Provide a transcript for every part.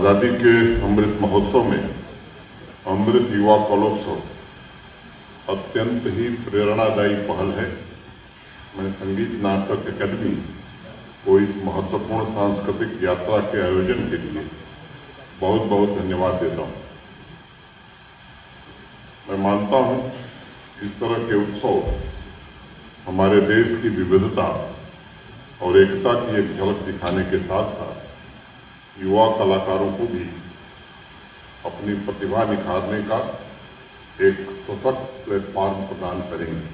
आज़ादी के अमृत महोत्सव में अमृत युवा कलोत्सव अत्यंत ही प्रेरणादायी पहल है। मैं संगीत नाटक अकादमी को इस महत्वपूर्ण सांस्कृतिक यात्रा के आयोजन के लिए बहुत बहुत धन्यवाद देता हूँ। मैं मानता हूँ इस तरह के उत्सव हमारे देश की विविधता और एकता की एक झलक दिखाने के साथ साथ युवा कलाकारों को भी अपनी प्रतिभा निखारने का एक सशक्त प्लेटफॉर्म प्रदान करेंगे।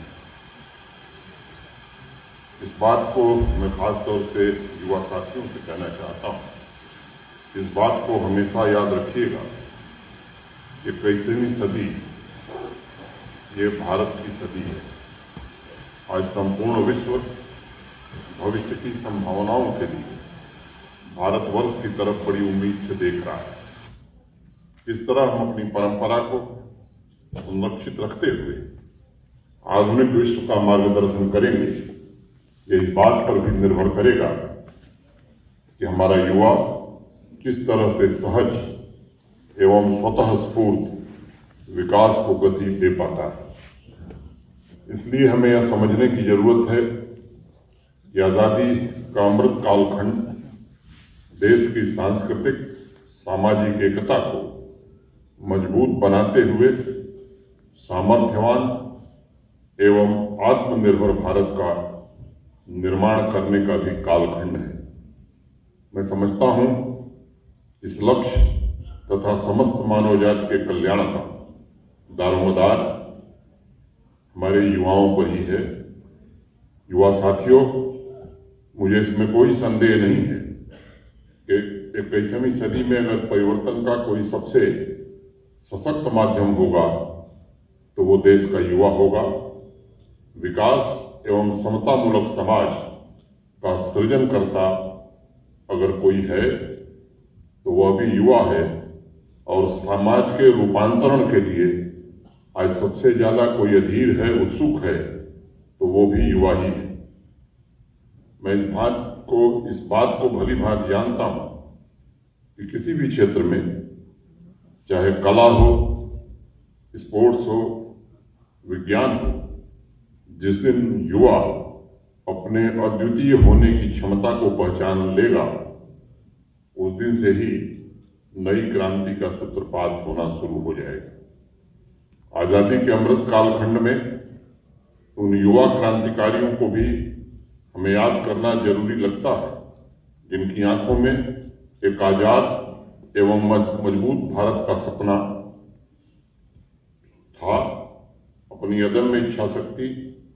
इस बात को मैं खास तौर से युवा साथियों से कहना चाहता हूँ, इस बात को हमेशा याद रखिएगा कि 21वीं सदी ये भारत की सदी है। आज संपूर्ण विश्व भविष्य की संभावनाओं के लिए भारतवर्ष की तरफ बड़ी उम्मीद से देख रहा है। इस तरह हम अपनी परंपरा को संरक्षित रखते हुए आधुनिक विश्व का मार्गदर्शन करेंगे। ये इस बात पर भी निर्भर करेगा कि हमारा युवा किस तरह से सहज एवं स्वतः स्फूर्त विकास को गति दे पाता है। इसलिए हमें यह समझने की जरूरत है कि आज़ादी का अमृत कालखंड देश की सांस्कृतिक सामाजिक एकता को मजबूत बनाते हुए सामर्थ्यवान एवं आत्मनिर्भर भारत का निर्माण करने का भी कालखंड है। मैं समझता हूँ इस लक्ष्य तथा समस्त मानव जाति के कल्याण का दारोमदार हमारे युवाओं पर ही है। युवा साथियों, मुझे इसमें कोई संदेह नहीं है कि 21वीं सदी में अगर परिवर्तन का कोई सबसे सशक्त माध्यम होगा तो वो देश का युवा होगा। विकास एवं समतामूलक समाज का सृजन करता अगर कोई है तो वह भी युवा है, और समाज के रूपांतरण के लिए आज सबसे ज्यादा कोई अधीर है, उत्सुक है, तो वो भी युवा ही है। मैं इस बात को भली भांति जानता हूं कि किसी भी क्षेत्र में, चाहे कला हो, स्पोर्ट्स हो, विज्ञान हो, जिस दिन युवा अपने अद्वितीय होने की क्षमता को पहचान लेगा, उस दिन से ही नई क्रांति का सूत्रपात होना शुरू हो जाएगा। आजादी के अमृत कालखंड में उन युवा क्रांतिकारियों को भी हमें याद करना जरूरी लगता है, जिनकी आंखों में एक आजाद एवं मजबूत भारत का सपना था। अपनी अदम्य इच्छा शक्ति,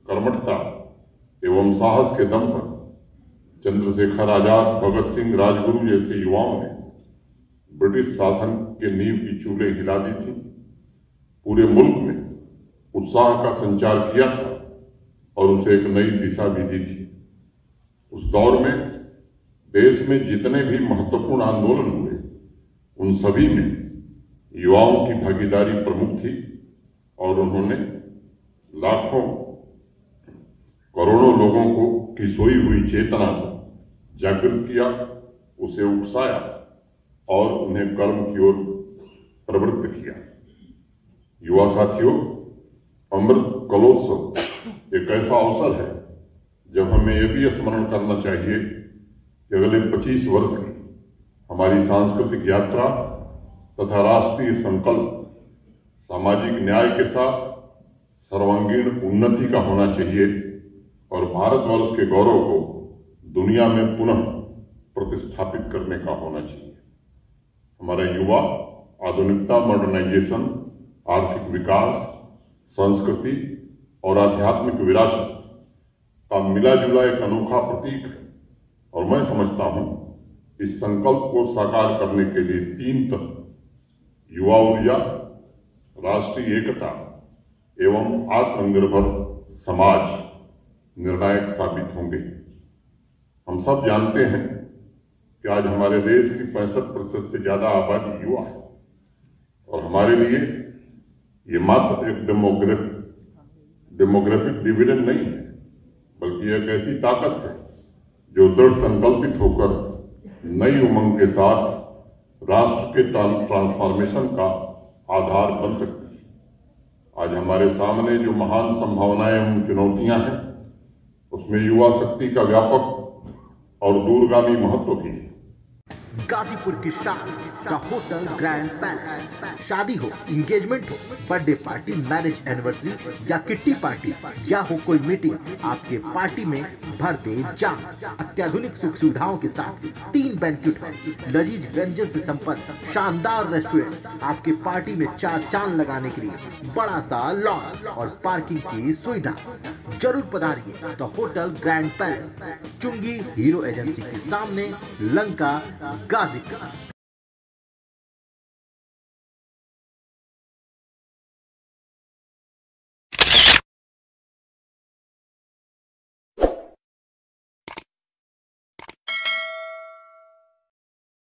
कर्मठता एवं साहस के दम पर चंद्रशेखर आजाद, भगत सिंह, राजगुरु जैसे युवाओं ने ब्रिटिश शासन के नींव की चूलें हिला दी थी, पूरे मुल्क में उत्साह का संचार किया था और उसे एक नई दिशा भी दी थी। उस दौर में देश में जितने भी महत्वपूर्ण आंदोलन हुए, उन सभी में युवाओं की भागीदारी प्रमुख थी और उन्होंने लाखों करोड़ों लोगों को की सोई हुई चेतना को जागृत किया, उसे उकसाया और उन्हें कर्म की ओर प्रवृत्त किया। युवा साथियों, अमृत कलोत्सव एक ऐसा अवसर है जब हमें यह भी स्मरण करना चाहिए कि अगले 25 वर्ष की हमारी सांस्कृतिक यात्रा तथा राष्ट्रीय संकल्प सामाजिक न्याय के साथ सर्वांगीण उन्नति का होना चाहिए और भारतवर्ष के गौरव को दुनिया में पुनः प्रतिस्थापित करने का होना चाहिए। हमारा युवा आधुनिकता, मॉडर्नाइजेशन, आर्थिक विकास, संस्कृति और आध्यात्मिक विरासत का मिला जुला एक अनोखा प्रतीक है, और मैं समझता हूं इस संकल्प को साकार करने के लिए 3 तत्व युवा ऊर्जा, राष्ट्रीय एकता एवं आत्मनिर्भर समाज निर्णायक साबित होंगे। हम सब जानते हैं कि आज हमारे देश की 65% से ज्यादा आबादी युवा है, और हमारे लिए ये मात्र एक डेमोग्राफिक डिविडेंड नहीं है, बल्कि एक ऐसी ताकत है जो दृढ़ संकल्पित होकर नई उमंग के साथ राष्ट्र के ट्रांसफॉर्मेशन का आधार बन सकती है। आज हमारे सामने जो महान संभावनाएं एवं चुनौतियां हैं, उसमें युवा शक्ति का व्यापक और दूरगामी महत्व भी है। गाजीपुर की शान द होटल ग्रैंड पैलेस। शादी हो, इंगेजमेंट हो, बर्थडे पार्टी, मैरिज एनिवर्सरी या किट्टी पार्टी या हो कोई मीटिंग, आपके पार्टी में भर दे जान। अत्याधुनिक सुख सुविधाओं के साथ 3 बैंक्वेट हॉल, लजीज व्यंजन से संपन्न शानदार रेस्टोरेंट, आपके पार्टी में 4 चांद लगाने के लिए बड़ा सा लॉन और पार्किंग की सुविधा। जरूर पधारिए द होटल ग्रैंड पैलेस, चुंगी हीरो एजेंसी के सामने, लंका, गाजीपुर।